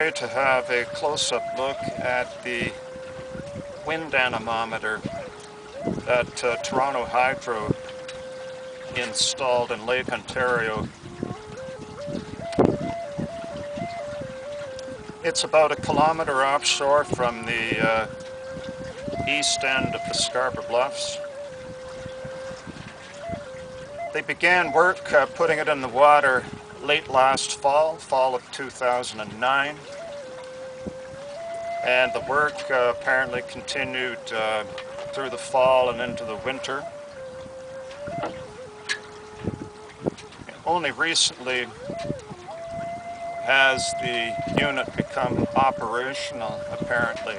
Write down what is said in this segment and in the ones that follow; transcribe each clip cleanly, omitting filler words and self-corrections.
To have a close-up look at the wind anemometer that Toronto Hydro installed in Lake Ontario. It's about 1 kilometer offshore from the east end of the Scarborough Bluffs. They began work putting it in the water late last fall of 2009. And the work apparently continued through the fall and into the winter. Only recently has the unit become operational, apparently.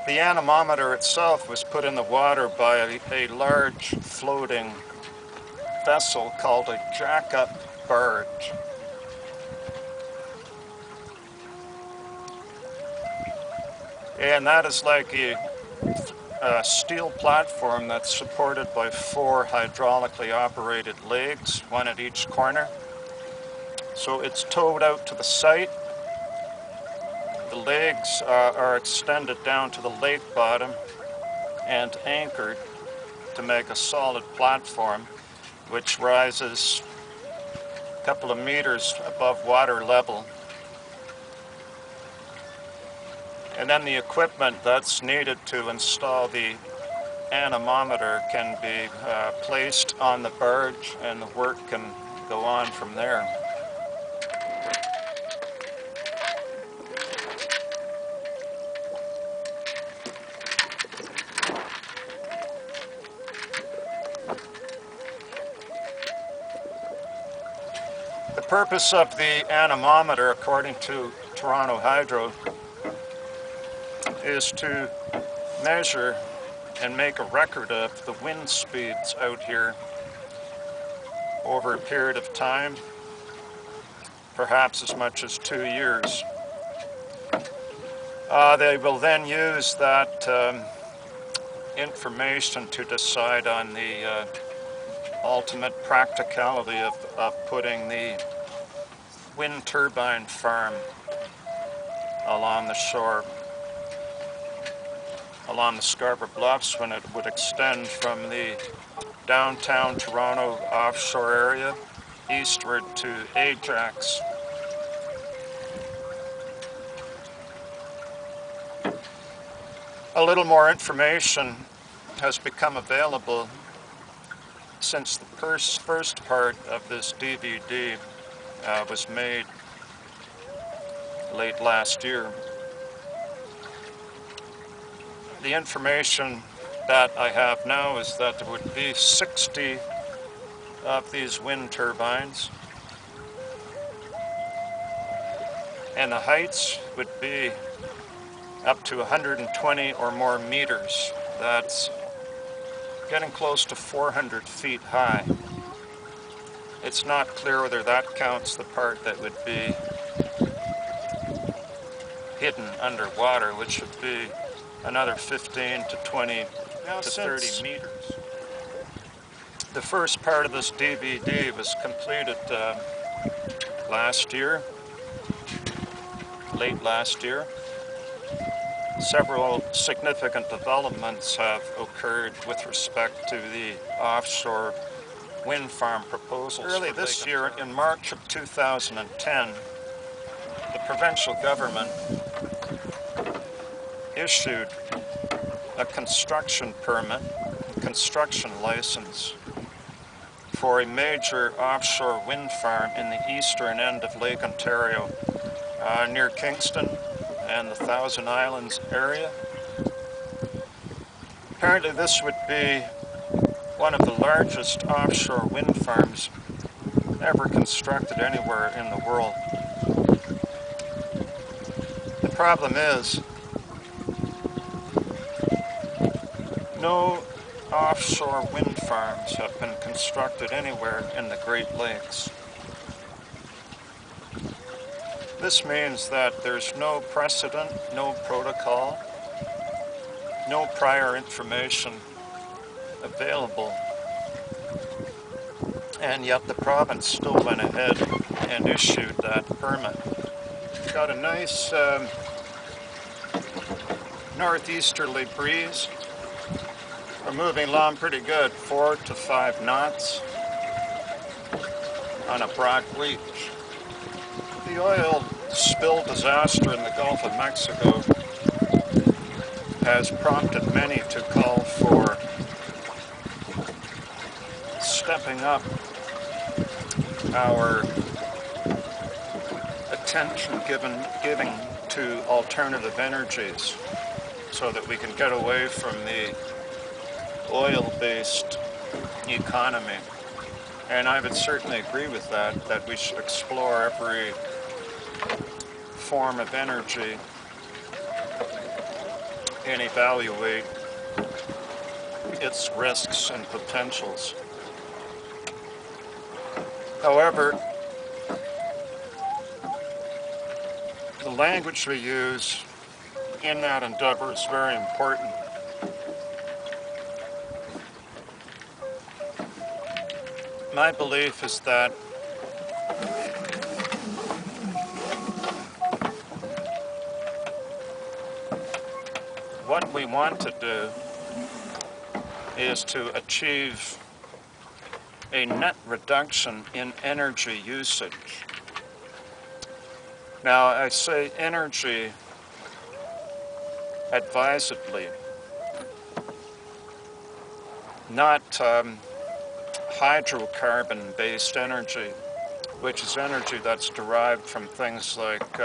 The anemometer itself was put in the water by a large floating vessel called a jack-up barge. And that is like a steel platform that's supported by 4 hydraulically operated legs, one at each corner. So it's towed out to the site. The legs are extended down to the lake bottom and anchored to make a solid platform which rises a couple of meters above water level. And then the equipment that's needed to install the anemometer can be placed on the barge, and the work can go on from there. The purpose of the anemometer, according to Toronto Hydro, is to measure and make a record of the wind speeds out here over a period of time, perhaps as much as 2 years. They will then use that information to decide on the ultimate practicality of putting the wind turbine farm along the shore, along the Scarborough Bluffs, when it would extend from the downtown Toronto offshore area eastward to Ajax. A little more information has become available since the first part of this DVD was made late last year. The information that I have now is that there would be 60 of these wind turbines, and the heights would be up to 120 or more meters. That's getting close to 400 feet high. It's not clear whether that counts the part that would be hidden underwater, which would be another 15 to 20 to 30 meters. The first part of this DVD was completed last year, late last year. Several significant developments have occurred with respect to the offshore wind farm proposals. Early this year, in March of 2010, the provincial government issued a construction permit, construction license, for a major offshore wind farm in the eastern end of Lake Ontario, near Kingston and the Thousand Islands area. Apparently this would be one of the largest offshore wind farms ever constructed anywhere in the world. The problem is, no offshore wind farms have been constructed anywhere in the Great Lakes. This means that there's no precedent, no protocol, no prior information available and yet the province still went ahead and issued that permit. Got a nice northeasterly breeze. We're moving along pretty good, 4 to 5 knots on a broad reach. The oil spill disaster in the Gulf of Mexico has prompted many to call for stepping up our attention giving to alternative energies so that we can get away from the oil-based economy. And I would certainly agree with that we should explore every form of energy and evaluate its risks and potentials. However, the language we use in that endeavor is very important. My belief is that what we want to do is to achieve a net reduction in energy usage. Now, I say energy advisedly, not hydrocarbon-based energy, which is energy that's derived from things like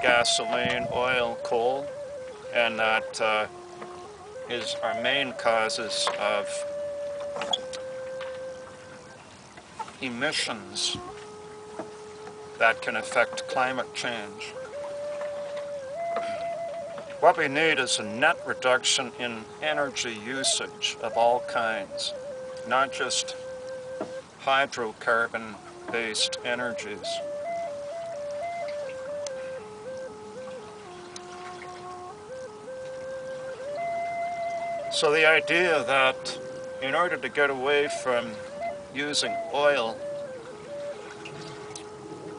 gasoline, oil, coal, and that is our main causes of emissions that can affect climate change. What we need is a net reduction in energy usage of all kinds, not just hydrocarbon-based energies. So the idea that in order to get away from using oil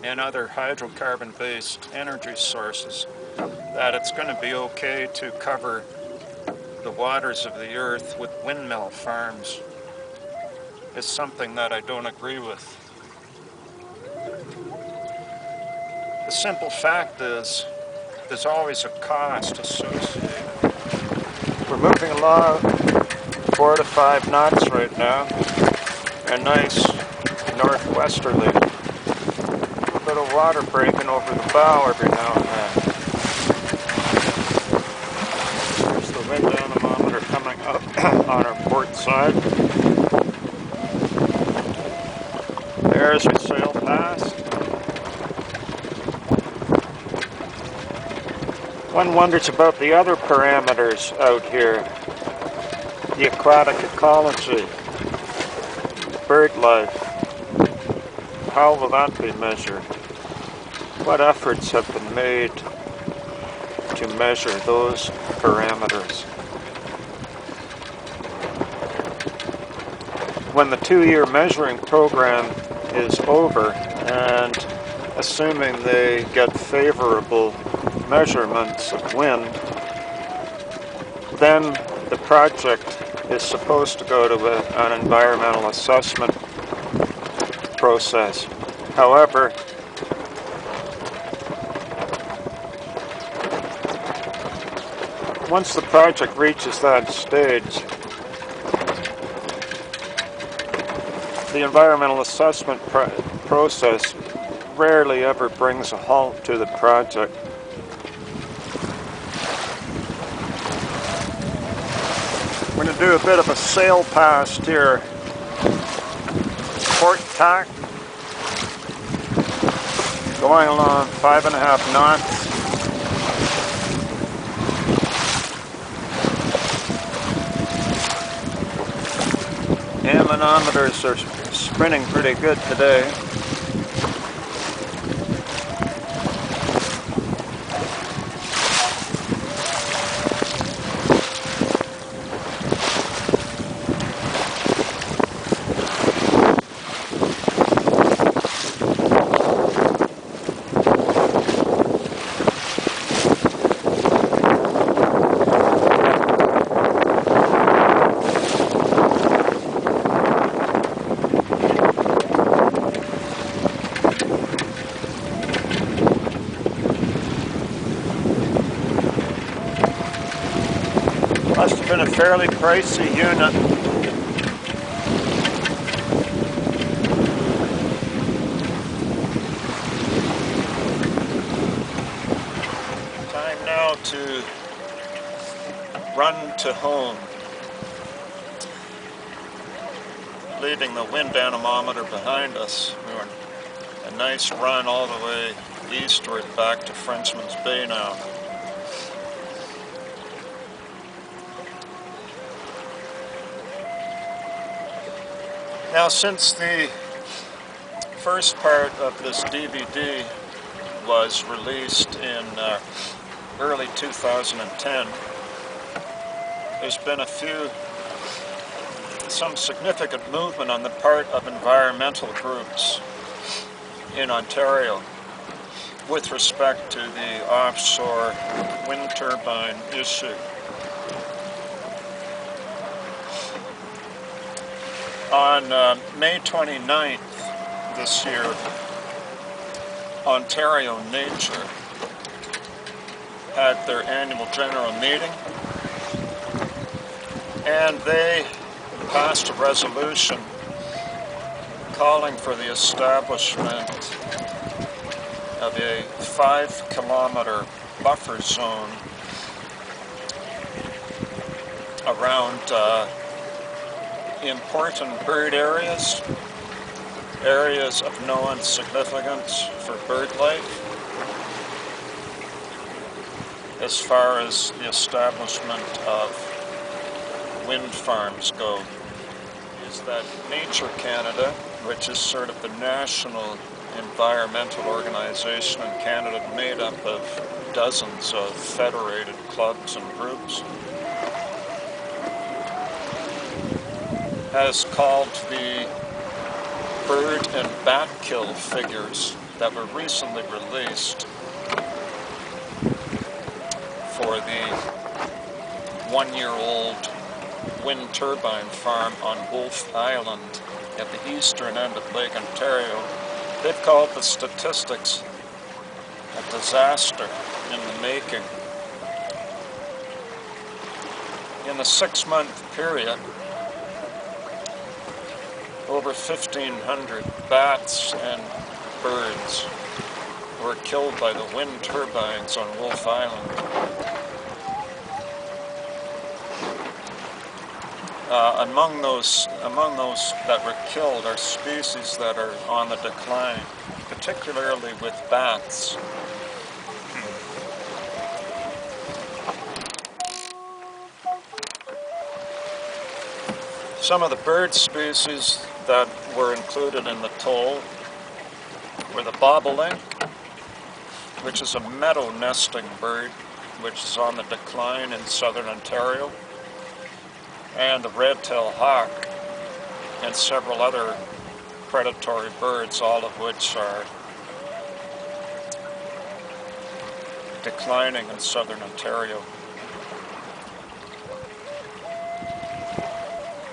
and other hydrocarbon-based energy sources, that it's going to be okay to cover the waters of the earth with windmill farms is something that I don't agree with. The simple fact is, there's always a cost associated. We're moving along 4 to 5 knots right now, a nice northwesterly. A little bit of water breaking over the bow every now and then. There's the wind anemometer coming up on our port side. There as we sail past. One wonders about the other parameters out here. The aquatic ecology, bird life. How will that be measured? What efforts have been made to measure those parameters? When the 2-year measuring program is over, and assuming they get favorable measurements of wind, then the project is supposed to go to an environmental assessment process. However, once the project reaches that stage, the environmental assessment process rarely ever brings a halt to the project. We're going to do a bit of a sail past here. Port tack. Going along 5.5 knots. Anemometers are spinning pretty good today. been a fairly pricey unit. Time now to run to home, leaving the wind anemometer behind us. We were a nice run all the way eastward back to Frenchman's Bay now. Now, since the first part of this DVD was released in early 2010, there's been some significant movement on the part of environmental groups in Ontario with respect to the offshore wind turbine issue. On May 29th this year, Ontario Nature had their annual general meeting, and they passed a resolution calling for the establishment of a 5-kilometer buffer zone around important bird areas of known significance for bird life, as far as the establishment of wind farms go. Is that Nature Canada, which is sort of the national environmental organization in Canada made up of dozens of federated clubs and groups, has called the bird and bat kill figures that were recently released for the 1-year-old wind turbine farm on Wolfe Island at the eastern end of Lake Ontario. They've called the statistics a disaster in the making. In the 6-month period, over 1,500 bats and birds were killed by the wind turbines on Wolfe Island. Among those that were killed are species that are on the decline, particularly with bats. Some of the bird species that were included in the toll were the bobolink, which is a meadow nesting bird, which is on the decline in southern Ontario, and the red-tailed hawk, and several other predatory birds, all of which are declining in southern Ontario.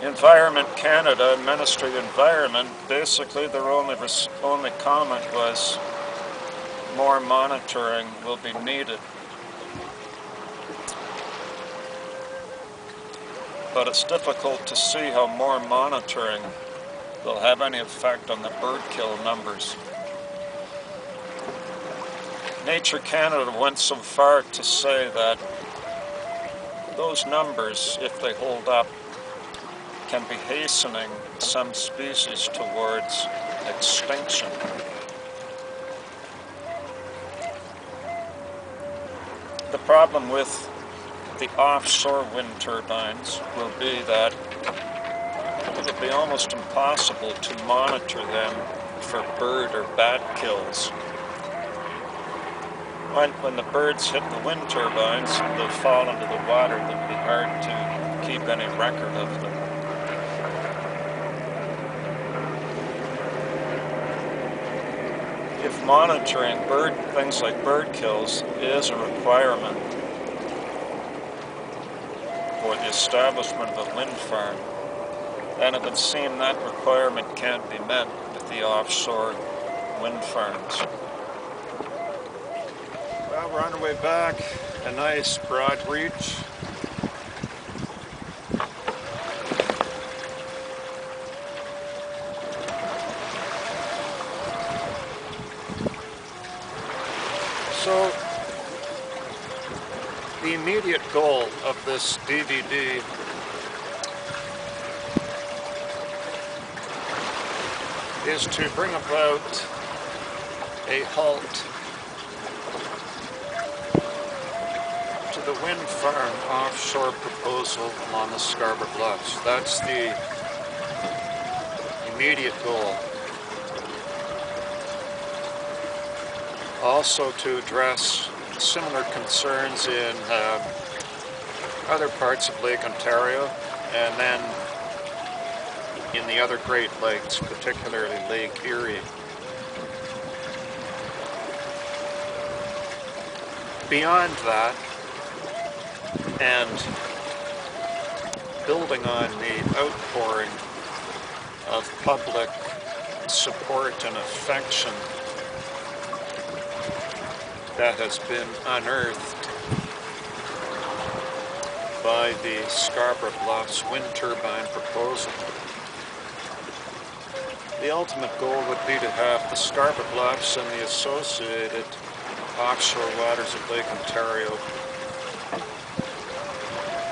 Environment Canada, Ministry of Environment, basically their only comment was more monitoring will be needed. But it's difficult to see how more monitoring will have any effect on the bird kill numbers. Nature Canada went so far to say that those numbers, if they hold up, can be hastening some species towards extinction. The problem with the offshore wind turbines will be that it will be almost impossible to monitor them for bird or bat kills. When the birds hit the wind turbines, they'll fall into the water. It will be hard to keep any record of them. If monitoring things like bird kills is a requirement for the establishment of a wind farm, then it would seem that requirement can't be met with the offshore wind farms. Well, we're on our way back, a nice broad reach. So the immediate goal of this DVD is to bring about a halt to the wind farm offshore proposal along the Scarborough Bluffs. That's the immediate goal. Also to address similar concerns in other parts of Lake Ontario, and then in the other Great Lakes, particularly Lake Erie. Beyond that, and building on the outpouring of public support and affection that has been unearthed by the Scarborough Bluffs wind turbine proposal, the ultimate goal would be to have the Scarborough Bluffs and the associated offshore waters of Lake Ontario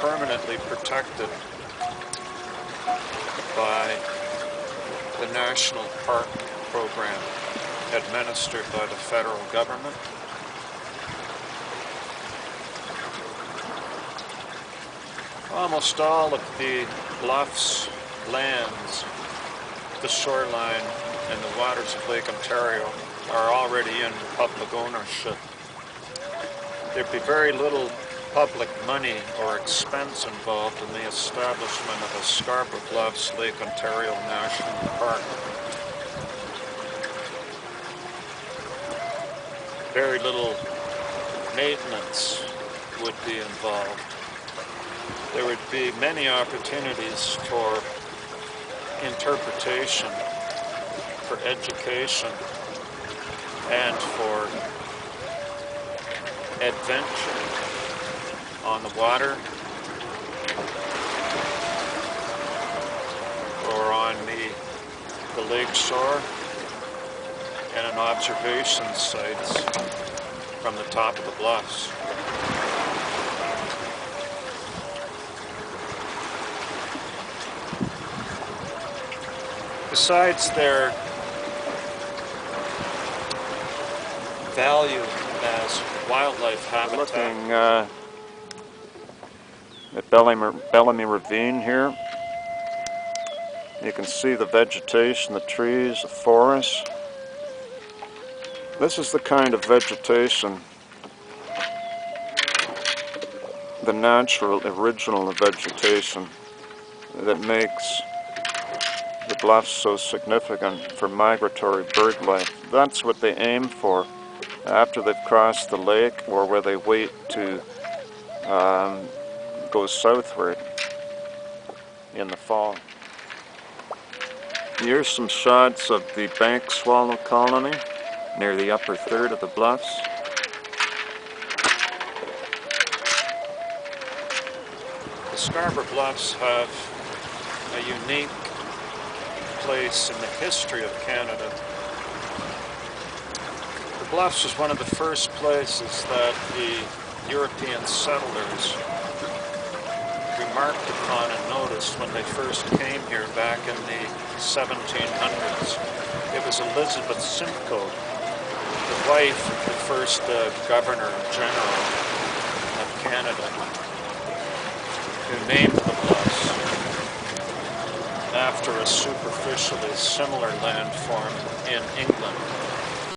permanently protected by the National Park Program administered by the federal government. Almost all of the bluffs, lands, the shoreline, and the waters of Lake Ontario are already in public ownership. There'd be very little public money or expense involved in the establishment of a Scarborough Bluffs Lake Ontario National Park. Very little maintenance would be involved. There would be many opportunities for interpretation, for education, and for adventure on the water or on the lake shore, and in observation sites from the top of the bluffs. Besides their value as wildlife habitat. Looking at Bellamy Ravine here. You can see the vegetation, the trees, the forests. This is the kind of vegetation, the natural, original vegetation, that makes the bluffs so significant for migratory bird life. That's what they aim for after they've crossed the lake, or where they wait to go southward in the fall. Here's some shots of the bank swallow colony near the upper third of the bluffs. The Scarborough Bluffs have a unique place in the history of Canada. The Bluffs was one of the first places that the European settlers remarked upon and noticed when they first came here back in the 1700s. It was Elizabeth Simcoe, the wife of the first Governor General of Canada, who named the Bluffs after a superficially similar landform in England.